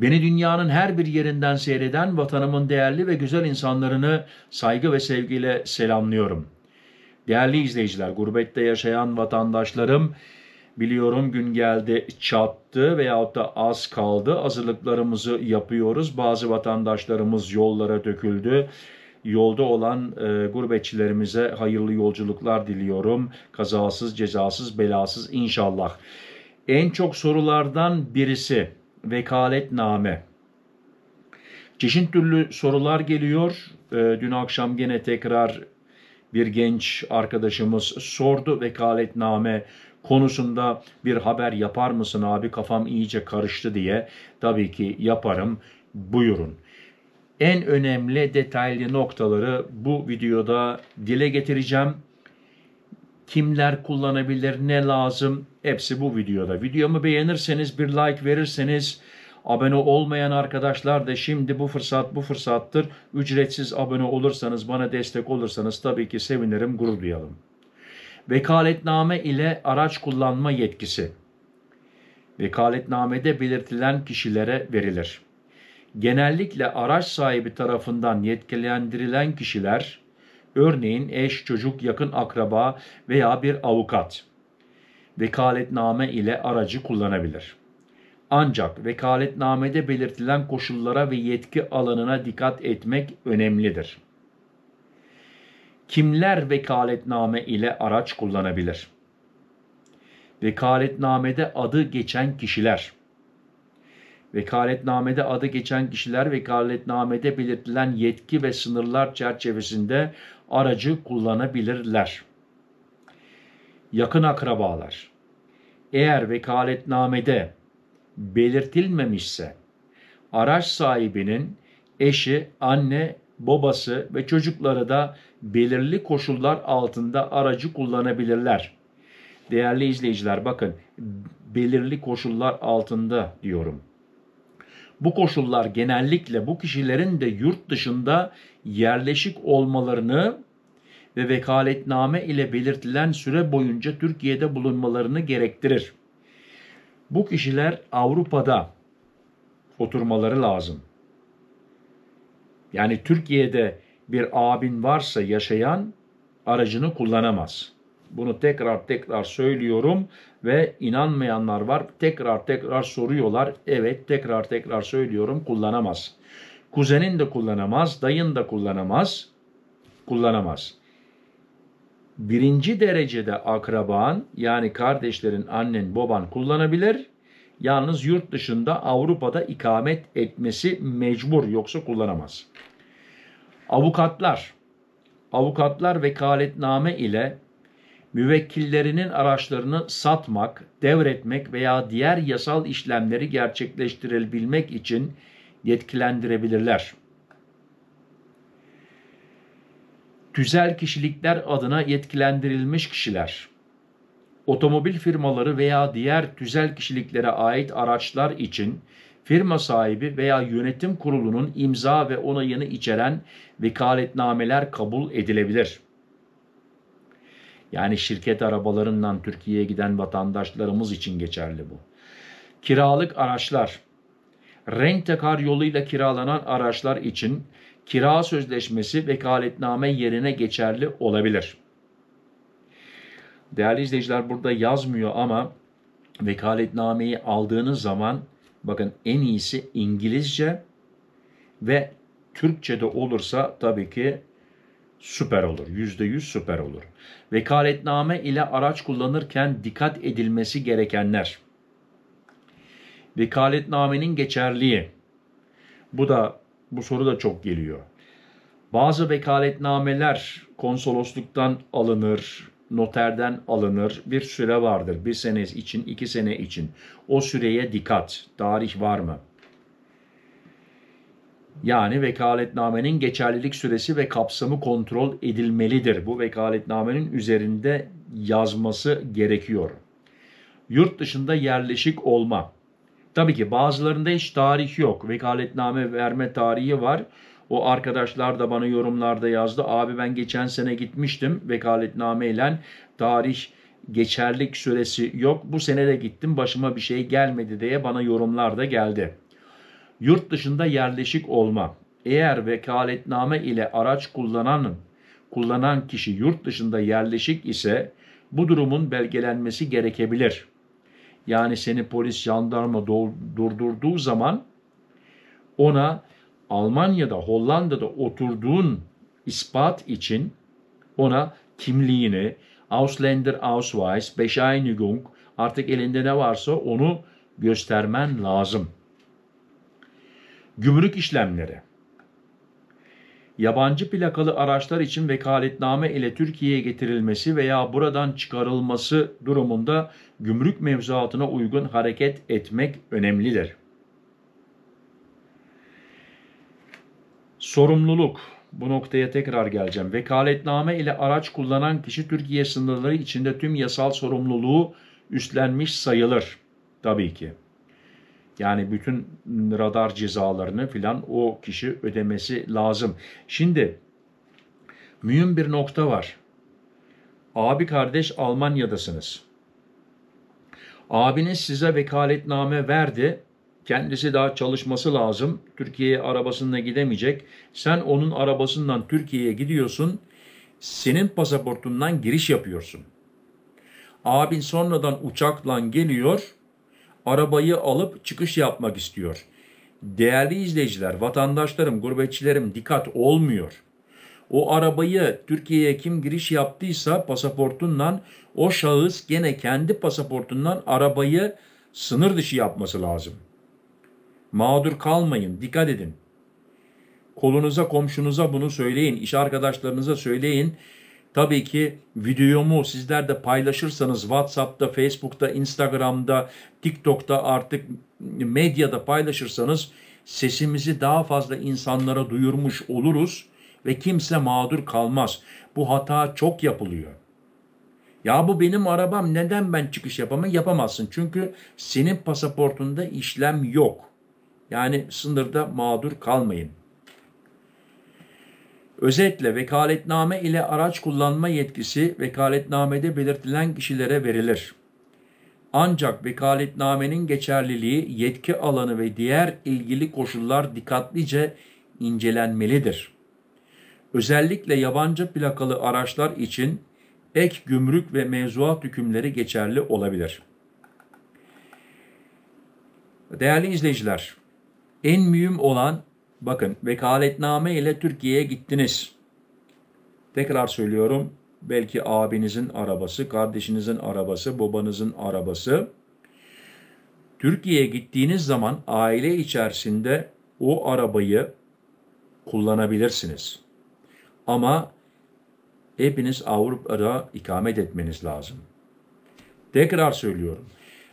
Beni dünyanın her bir yerinden seyreden vatanımın değerli ve güzel insanlarını saygı ve sevgiyle selamlıyorum. Değerli izleyiciler, gurbette yaşayan vatandaşlarım, biliyorum gün geldi çattı veyahut da az kaldı. Hazırlıklarımızı yapıyoruz. Bazı vatandaşlarımız yollara döküldü. Yolda olan gurbetçilerimize hayırlı yolculuklar diliyorum. Kazasız, cezasız, belasız inşallah. En çok sorulardan birisi vekaletname. Çeşitli türlü sorular geliyor. Dün akşam gene tekrar bir genç arkadaşımız sordu, vekaletname konusunda bir haber yapar mısın abi, kafam iyice karıştı diye. Tabii ki yaparım, buyurun. En önemli detaylı noktaları bu videoda dile getireceğim. Kimler kullanabilir, ne lazım, hepsi bu videoda. Videomu beğenirseniz, bir like verirseniz, abone olmayan arkadaşlar da şimdi bu fırsattır. Ücretsiz abone olursanız, bana destek olursanız tabii ki sevinirim, gurur duyalım. Vekaletname ile araç kullanma yetkisi. Vekaletnamede belirtilen kişilere verilir. Genellikle araç sahibi tarafından yetkilendirilen kişiler, örneğin eş, çocuk, yakın akraba veya bir avukat, vekaletname ile aracı kullanabilir. Ancak vekaletnamede belirtilen koşullara ve yetki alanına dikkat etmek önemlidir. Kimler vekaletname ile araç kullanabilir? Vekaletnamede adı geçen kişiler. Vekaletnamede adı geçen kişiler vekaletnamede belirtilen yetki ve sınırlar çerçevesinde aracı kullanabilirler. Yakın akrabalar. Eğer vekaletnamede belirtilmemişse, araç sahibinin eşi, anne, babası ve çocukları da belirli koşullar altında aracı kullanabilirler. Değerli izleyiciler, bakın, belirli koşullar altında diyorum. Bu koşullar genellikle bu kişilerin de yurt dışında yerleşik olmalarını ve vekaletname ile belirtilen süre boyunca Türkiye'de bulunmalarını gerektirir. Bu kişiler Avrupa'da oturmaları lazım. Yani Türkiye'de bir abin varsa yaşayan, aracını kullanamaz. Bunu tekrar söylüyorum ve inanmayanlar var. Tekrar soruyorlar. Evet, tekrar söylüyorum, kullanamaz. Kuzenin de kullanamaz, dayın da kullanamaz. Birinci derecede akraban, yani kardeşlerin, annen, baban kullanabilir. Yalnız yurt dışında, Avrupa'da ikamet etmesi mecbur, yoksa kullanamaz. Avukatlar vekaletname ile müvekkillerinin araçlarını satmak, devretmek veya diğer yasal işlemleri gerçekleştirebilmek için yetkilendirebilirler. Tüzel kişilikler adına yetkilendirilmiş kişiler, otomobil firmaları veya diğer tüzel kişiliklere ait araçlar için firma sahibi veya yönetim kurulunun imza ve onayını içeren vekaletnameler kabul edilebilir. Yani şirket arabalarından Türkiye'ye giden vatandaşlarımız için geçerli bu. Kiralık araçlar, rent-a-car yoluyla kiralanan araçlar için kira sözleşmesi vekaletname yerine geçerli olabilir. Değerli izleyiciler, burada yazmıyor ama vekaletnameyi aldığınız zaman, bakın, en iyisi İngilizce ve Türkçe'de olursa tabii ki süper olur. %100 süper olur. Vekaletname ile araç kullanırken dikkat edilmesi gerekenler. Vekaletnamenin geçerliği. Bu soru da çok geliyor. Bazı vekaletnameler konsolosluktan alınır, noterden alınır. Bir süre vardır. 1 sene için, 2 sene için. O süreye dikkat. Tarih var mı? Yani vekaletnamenin geçerlilik süresi ve kapsamı kontrol edilmelidir. Bu vekaletnamenin üzerinde yazması gerekiyor. Yurt dışında yerleşik olma. Tabii ki bazılarında hiç tarih yok. Vekaletname verme tarihi var. O arkadaşlar da bana yorumlarda yazdı. Abi, ben geçen sene gitmiştim vekaletname ile, tarih, geçerlik süresi yok. Bu sene de gittim, başıma bir şey gelmedi diye bana yorumlar da geldi. Yurt dışında yerleşik olma. Eğer vekaletname ile araç kullanan kişi yurt dışında yerleşik ise bu durumun belgelenmesi gerekebilir. Yani seni polis, jandarma durdurduğu zaman ona Almanya'da, Hollanda'da oturduğun ispat için ona kimliğini, Ausländeraussweis, Bescheinigung, artık elinde ne varsa onu göstermen lazım. Gümrük işlemleri. Yabancı plakalı araçlar için vekaletname ile Türkiye'ye getirilmesi veya buradan çıkarılması durumunda gümrük mevzuatına uygun hareket etmek önemlidir. Sorumluluk. Bu noktaya tekrar geleceğim. Vekaletname ile araç kullanan kişi Türkiye sınırları içinde tüm yasal sorumluluğu üstlenmiş sayılır. Tabii ki. Yani bütün radar cezalarını filan o kişi ödemesi lazım. Şimdi mühim bir nokta var. Abi kardeş Almanya'dasınız. Abiniz size vekaletname verdi. Kendisi daha çalışması lazım. Türkiye'ye arabasında gidemeyecek. Sen onun arabasından Türkiye'ye gidiyorsun. Senin pasaportundan giriş yapıyorsun. Abin sonradan uçakla geliyor. Arabayı alıp çıkış yapmak istiyor. Değerli izleyiciler, vatandaşlarım, gurbetçilerim dikkat olmuyor. O arabayı Türkiye'ye kim giriş yaptıysa pasaportundan o şahıs gene kendi pasaportundan arabayı sınır dışı yapması lazım. Mağdur kalmayın, dikkat edin. Kolunuza, komşunuza bunu söyleyin, iş arkadaşlarınıza söyleyin. Tabii ki videomu sizler de paylaşırsanız WhatsApp'ta, Facebook'ta, Instagram'da, TikTok'ta artık medyada paylaşırsanız sesimizi daha fazla insanlara duyurmuş oluruz ve kimse mağdur kalmaz. Bu hata çok yapılıyor. Ya bu benim arabam, neden ben çıkış yapamam? Yapamazsın. Çünkü senin pasaportunda işlem yok. Yani sınırda mağdur kalmayın. Özetle vekaletname ile araç kullanma yetkisi vekaletnamede belirtilen kişilere verilir. Ancak vekaletnamenin geçerliliği, yetki alanı ve diğer ilgili koşullar dikkatlice incelenmelidir. Özellikle yabancı plakalı araçlar için ek gümrük ve mevzuat hükümleri geçerli olabilir. Değerli izleyiciler, en mühim olan, bakın, vekaletname ile Türkiye'ye gittiniz. Tekrar söylüyorum, belki abinizin arabası, kardeşinizin arabası, babanızın arabası. Türkiye'ye gittiğiniz zaman aile içerisinde o arabayı kullanabilirsiniz. Ama hepiniz Avrupa'da ikamet etmeniz lazım. Tekrar söylüyorum,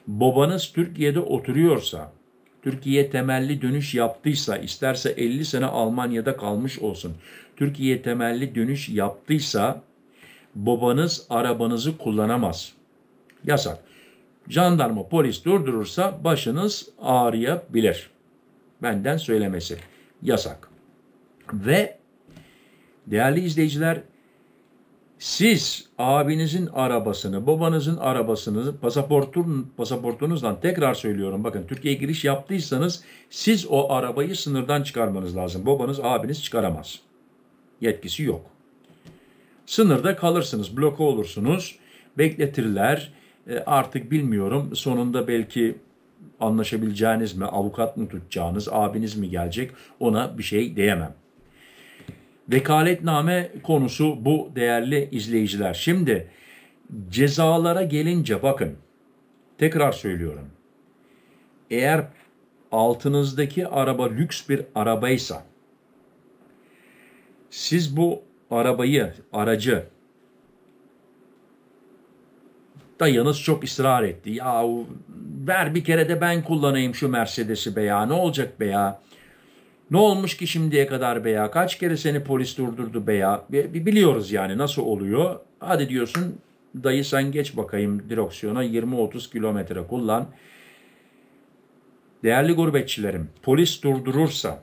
babanız Türkiye'de oturuyorsa, Türkiye temelli dönüş yaptıysa, isterse 50 sene Almanya'da kalmış olsun, Türkiye temelli dönüş yaptıysa babanız arabanızı kullanamaz. Yasak. Jandarma, polis durdurursa başınız ağrıyabilir. Benden söylemesi. Yasak. Ve değerli izleyiciler, siz abinizin arabasını, babanızın arabasını pasaportunuzdan, tekrar söylüyorum, bakın, Türkiye'ye giriş yaptıysanız siz o arabayı sınırdan çıkarmanız lazım. Babanız, abiniz çıkaramaz. Yetkisi yok. Sınırda kalırsınız, bloke olursunuz, bekletirler. Artık bilmiyorum, sonunda belki anlaşabileceğiniz mi, avukat mı tutacağınız, abiniz mi gelecek, ona bir şey diyemem. Vekaletname konusu bu değerli izleyiciler. Şimdi cezalara gelince bakın, tekrar söylüyorum. Eğer altınızdaki araba lüks bir arabaysa, siz bu aracı dayınız çok ısrar etti. Ya ver bir kere de ben kullanayım şu Mercedes'i be ya, ne olacak be ya? Ne olmuş ki şimdiye kadar be ya? Kaç kere seni polis durdurdu be ya? Biliyoruz yani nasıl oluyor. Hadi diyorsun, dayı sen geç bakayım direksiyona, 20-30 kilometre kullan. Değerli gurbetçilerim, polis durdurursa,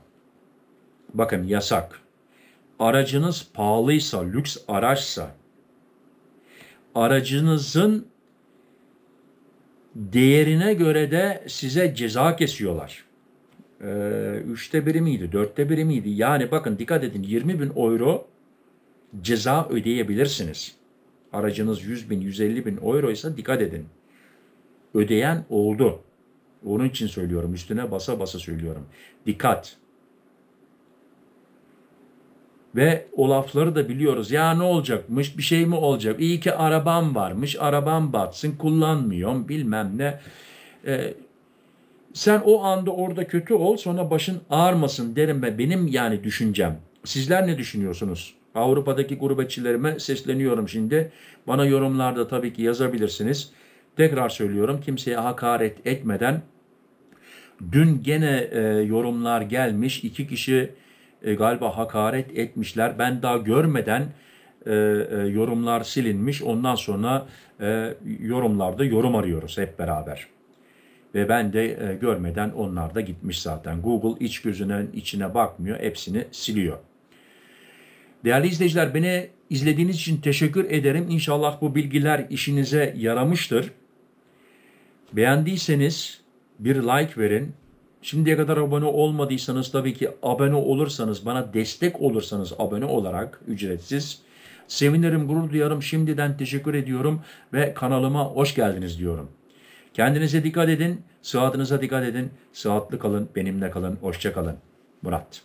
bakın yasak. Aracınız pahalıysa, lüks araçsa, aracınızın değerine göre de size ceza kesiyorlar. 3'te 1'i miydi, 4'te 1'i miydi? Yani bakın dikkat edin, 20.000 euro ceza ödeyebilirsiniz. Aracınız 100.000, 150.000 euro ise dikkat edin. Ödeyen oldu. Onun için söylüyorum, üstüne basa basa söylüyorum. Dikkat. Ve o lafları da biliyoruz. Ya ne olacakmış, bir şey mi olacak? İyi ki arabam varmış, arabam batsın, kullanmıyorum, bilmem ne. Sen o anda orada kötü ol, sonra başın ağrımasın derim ve benim yani düşüncem. Sizler ne düşünüyorsunuz? Avrupa'daki gurbetçilerime sesleniyorum şimdi. Bana yorumlarda tabii ki yazabilirsiniz. Tekrar söylüyorum, kimseye hakaret etmeden. Dün gene yorumlar gelmiş. 2 kişi galiba hakaret etmişler. Ben daha görmeden yorumlar silinmiş. Ondan sonra yorumlarda yorum arıyoruz hep beraber. Ve ben de görmeden onlar da gitmiş zaten. Google iç gözünün içine bakmıyor. Hepsini siliyor. Değerli izleyiciler, beni izlediğiniz için teşekkür ederim. İnşallah bu bilgiler işinize yaramıştır. Beğendiyseniz bir like verin. Şimdiye kadar abone olmadıysanız tabii ki abone olursanız, bana destek olursanız abone olarak ücretsiz. Sevinirim, gurur duyarım. Şimdiden teşekkür ediyorum ve kanalıma hoş geldiniz diyorum. Kendinize dikkat edin, sıhhatinize dikkat edin. Sıhhatli kalın, benimle kalın, hoşça kalın. Murat.